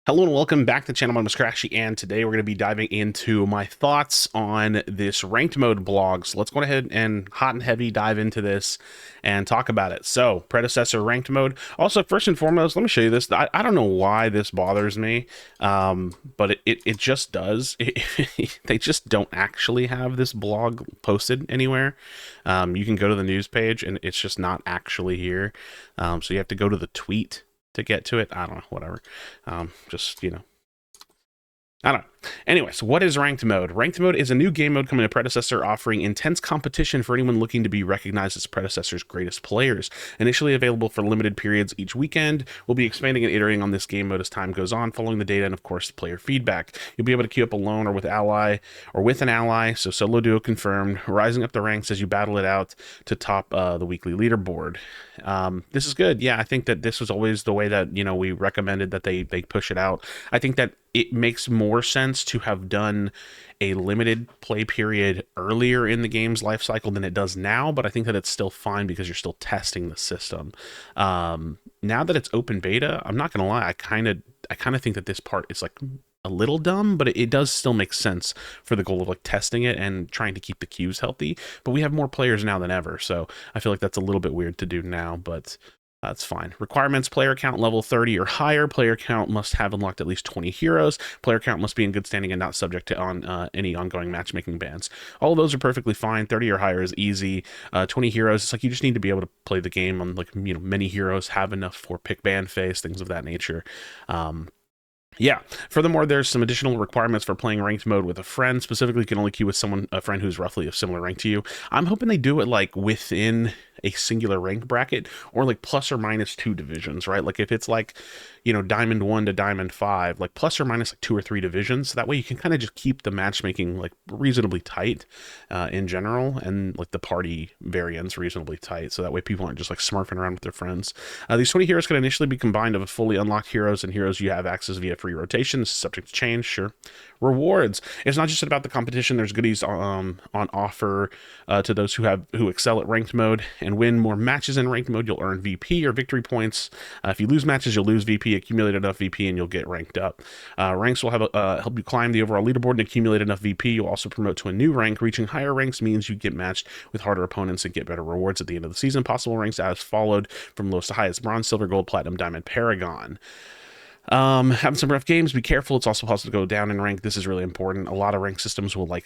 Hello and welcome back to the channel. My name is Krashy, and today we're going to be diving into my thoughts on this ranked mode blog. So let's go ahead and hot and heavy dive into this and talk about it. So, Predecessor ranked mode. Also, first and foremost, let me show you this. I don't know why this bothers me, but it just does. They just don't actually have this blog posted anywhere. You can go to the news page, and it's just not actually here. So you have to go to the tweet to get to it. I don't know, whatever. Just, I don't know. Anyways, what is ranked mode? Ranked mode is a new game mode coming to Predecessor, offering intense competition for anyone looking to be recognized as Predecessor's greatest players. Initially available for limited periods each weekend, we'll be expanding and iterating on this game mode as time goes on, following the data and of course player feedback. You'll be able to queue up alone or with an ally, so solo duo confirmed, rising up the ranks as you battle it out to top the weekly leaderboard. This is good. Yeah, I think that this was always the way that we recommended that they push it out. I think that it makes more sense to have done a limited play period earlier in the game's life cycle than it does now, but I think that it's still fine because you're still testing the system. Now that it's open beta, I'm not gonna lie, I kind of think that this part is like a little dumb, but it does still make sense for the goal of like testing it and trying to keep the queues healthy. But we have more players now than ever, so I feel like that's a little bit weird to do now, but that's fine. Requirements: player count level 30 or higher. Player count must have unlocked at least 20 heroes. Player count must be in good standing and not subject to any ongoing matchmaking bans. All of those are perfectly fine. 30 or higher is easy. 20 heroes, it's like you just need to be able to play the game on like many heroes, have enough for pick ban phase, things of that nature. Yeah. Furthermore, there's some additional requirements for playing ranked mode with a friend. Specifically, you can only queue with a friend who's roughly of similar rank to you. I'm hoping they do it like within a singular rank bracket, or like plus or minus 2 divisions, right? Like if it's like, Diamond 1 to Diamond 5, like plus or minus like 2 or 3 divisions. That way you can kind of just keep the matchmaking like reasonably tight in general, and like the party variants reasonably tight. So that way people aren't just like smurfing around with their friends. These 20 heroes can initially be combined of fully unlocked heroes and heroes you have access via free rotation. This is subject to change, sure. Rewards. It's not just about the competition. There's goodies on offer to those who excel at ranked mode and win more matches in ranked mode. You'll earn VP or victory points. If you lose matches, you'll lose VP. Accumulate enough VP and you'll get ranked up. Ranks will help you climb the overall leaderboard and accumulate enough VP. You'll also promote to a new rank. Reaching higher ranks means you get matched with harder opponents and get better rewards at the end of the season. Possible ranks as followed from lowest to highest: bronze, silver, gold, platinum, diamond, paragon. Having some rough games, be careful. It's also possible to go down in rank. This is really important. A lot of rank systems will like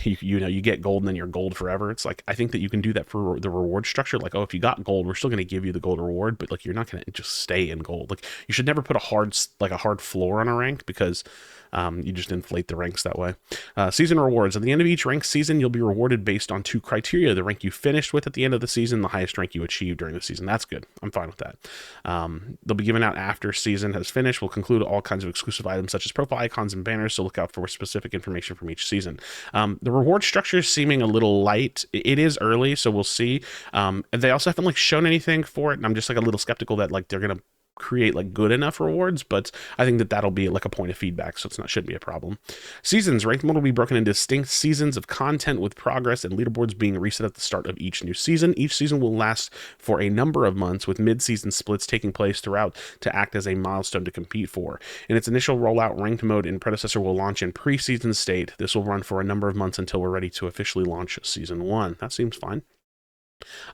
you get gold and then you're gold forever. It's like, I think that you can do that for the reward structure. Like, oh, if you got gold, we're still going to give you the gold reward, but like you're not going to just stay in gold. Like, you should never put a hard floor on a rank, because you just inflate the ranks that way. Season rewards. At the end of each rank season, you'll be rewarded based on 2 criteria: the rank you finished with at the end of the season, the highest rank you achieved during the season. That's good. I'm fine with that. They'll be given out after season has finished. Will conclude all kinds of exclusive items such as profile icons and banners, so look out for specific information from each season. The reward structure is seeming a little light. It is early, so we'll see. They also haven't like shown anything for it, and I'm just like a little skeptical that like they're gonna create like good enough rewards, but I think that that'll be like a point of feedback, so shouldn't be a problem. Seasons. Ranked mode will be broken into distinct seasons of content, with progress and leaderboards being reset at the start of each new season. Each season will last for a number of months, with mid-season splits taking place throughout to act as a milestone to compete for. In its initial rollout, ranked mode in Predecessor will launch in pre-season state. This will run for a number of months until we're ready to officially launch season 1. That seems fine.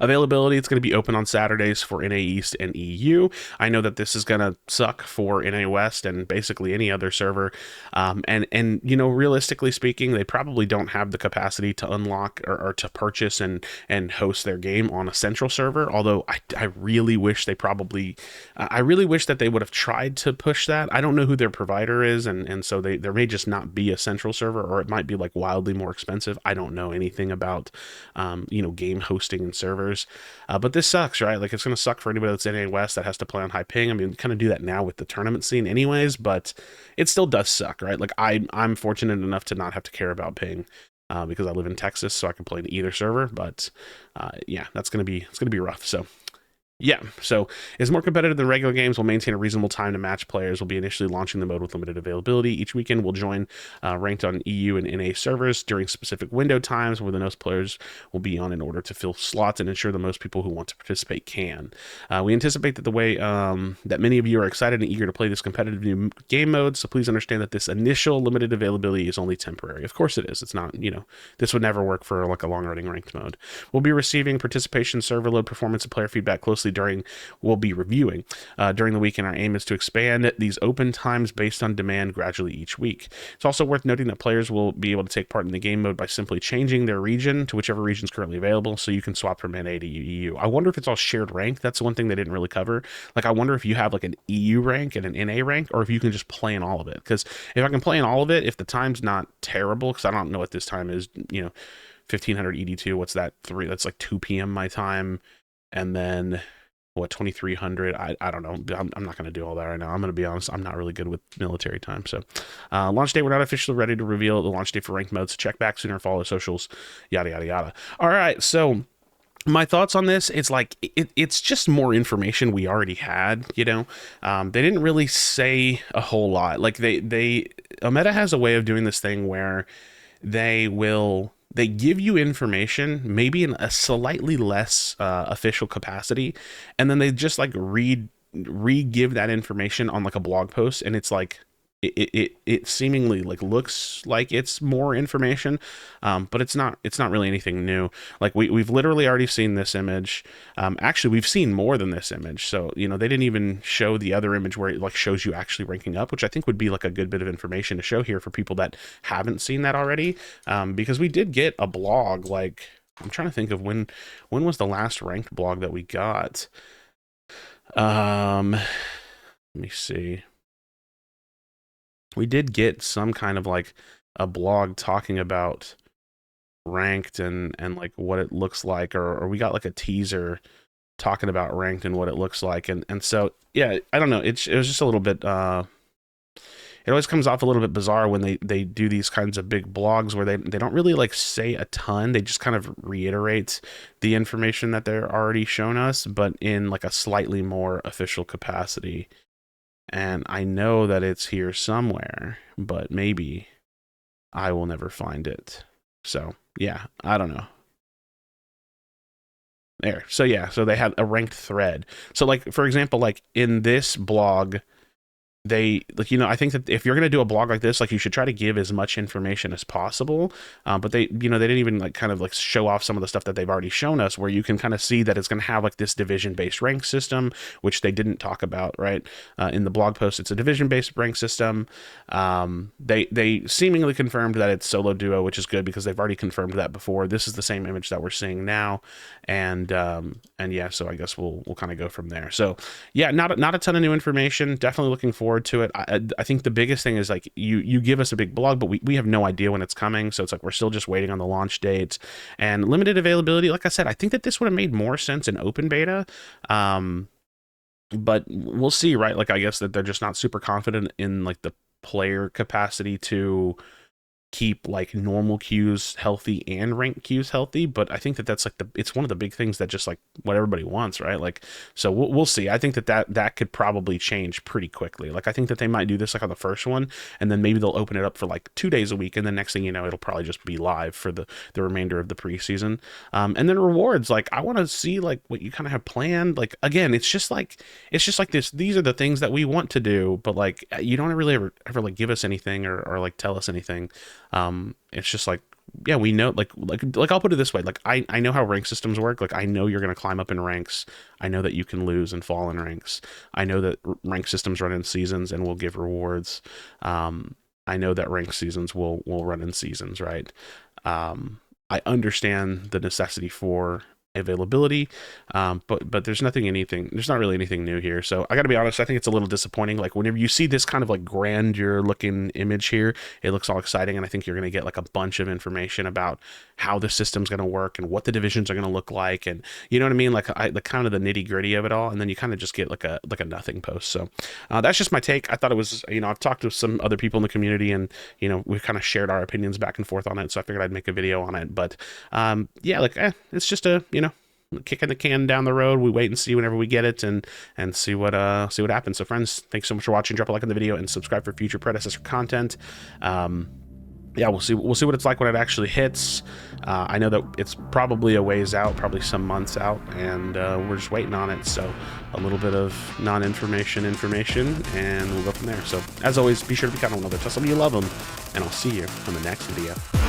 Availability: it's going to be open on Saturdays for NA East and EU. I know that this is going to suck for NA West and basically any other server. And realistically speaking, they probably don't have the capacity to unlock or to purchase and host their game on a central server. Although I really wish I really wish that they would have tried to push that. I don't know who their provider is, and so there may just not be a central server, or it might be like wildly more expensive. I don't know anything about game hosting and servers, but this sucks, right? Like, it's going to suck for anybody that's in NA West that has to play on high ping. I mean, we kind of do that now with the tournament scene anyways, but it still does suck, right? Like, I'm fortunate enough to not have to care about ping because I live in Texas, so I can play in either server. But yeah, it's gonna be rough. So Yeah, so it's more competitive than regular games. We'll maintain a reasonable time to match players. We'll be initially launching the mode with limited availability. Each weekend, we'll join ranked on EU and NA servers during specific window times where the most players will be on in order to fill slots and ensure the most people who want to participate can. We anticipate that the way that many of you are excited and eager to play this competitive new game mode, so please understand that this initial limited availability is only temporary. Of course it is. It's not, this would never work for like a long-running ranked mode. We'll be receiving participation, server load, performance, and player feedback closely we'll be reviewing during the week, and our aim is to expand these open times based on demand gradually each week. It's also worth noting that players will be able to take part in the game mode by simply changing their region to whichever region is currently available, so you can swap from NA to EU. I wonder if it's all shared rank. That's one thing they didn't really cover. Like, I wonder if you have like an EU rank and an NA rank, or if you can just play in all of it. Because if I can play in all of it, if the time's not terrible, because I don't know what this time is, 1500 ED2, what's that? That's like 2 p.m. my time, and then 2300. I don't know. I'm not going to do all that right now. I'm going to be honest, I'm not really good with military time. So launch date, we're not officially ready to reveal the launch date for ranked modes. Check back sooner, follow socials, yada yada yada. All right, so my thoughts on this, it's like it's just more information we already had. They didn't really say a whole lot. Like Ometa has a way of doing this thing where they give you information maybe in a slightly less official capacity, and then they just like re-give that information on like a blog post, and it's like it seemingly like looks like it's more information, but it's not really anything new. Like we've literally already seen this image. Actually, we've seen more than this image. So they didn't even show the other image where it like shows you actually ranking up, which I think would be like a good bit of information to show here for people that haven't seen that already. Because we did get a blog. Like, I'm trying to think of when was the last ranked blog that we got. Let me see. We did get some kind of like a blog talking about ranked and like what it looks like, or we got like a teaser talking about ranked and what it looks like, and so yeah, I don't know, it was just a little bit it always comes off a little bit bizarre when they do these kinds of big blogs where they don't really like say a ton. They just kind of reiterate the information that they're already shown us, but in like a slightly more official capacity. And I know that it's here somewhere, but maybe I will never find it. So yeah, I don't know. There. So yeah, so they had a ranked thread. So like, for example, like in this blog, they like, I think that if you're going to do a blog like this, like, you should try to give as much information as possible, but they didn't even like kind of like show off some of the stuff that they've already shown us, where you can kind of see that it's going to have like this division based rank system, which they didn't talk about, right? In the blog post, it's a division based rank system. They seemingly confirmed that it's solo duo, which is good because they've already confirmed that before. This is the same image that we're seeing now, and yeah, so I guess we'll kind of go from there. So yeah, not a ton of new information. Definitely looking forward to it. I think the biggest thing is like you give us a big blog, but we have no idea when it's coming, so it's like we're still just waiting on the launch dates and limited availability. Like I said, I think that this would have made more sense in open beta, but we'll see, right? Like, I guess that they're just not super confident in like the player capacity to keep like normal queues healthy and ranked queues healthy, but I think that that's like it's one of the big things that just like what everybody wants, right? Like, so we'll see. I think that could probably change pretty quickly. Like, I think that they might do this like on the first one, and then maybe they'll open it up for like 2 days a week, and then next thing you know, it'll probably just be live for the remainder of the preseason. And then rewards, like, I want to see like what you kind of have planned. Like, again, it's just like this. These are the things that we want to do, but like you don't really ever like give us anything or like tell us anything. It's just like, yeah, we know, like I'll put it this way, like I know how rank systems work. Like, I know you're going to climb up in ranks. I know that you can lose and fall in ranks. I know that rank systems run in seasons and will give rewards. I know that rank seasons will run in seasons, right? I understand the necessity for availability, but there's not really anything new here. So I gotta be honest, I think it's a little disappointing. Like, whenever you see this kind of like grandeur looking image here, it looks all exciting, and I think you're gonna get like a bunch of information about how the system's gonna work and what the divisions are gonna look like, and you know what I mean, like the kind of the nitty gritty of it all, and then you kind of just get like a nothing post. So that's just my take. I thought it was, I've talked to some other people in the community, and we've kind of shared our opinions back and forth on it, so I figured I'd make a video on it. But yeah, like it's just a kicking the can down the road. We wait and see whenever we get it, and see what happens. So friends, thanks so much for watching. Drop a like on the video and subscribe for future Predecessor content. Yeah, we'll see what it's like when it actually hits. I know that it's probably a ways out, probably some months out, and we're just waiting on it. So a little bit of non-information, and we'll go from there. So as always, be sure to be kind to one another. Tell somebody you love them, and I'll see you on the next video.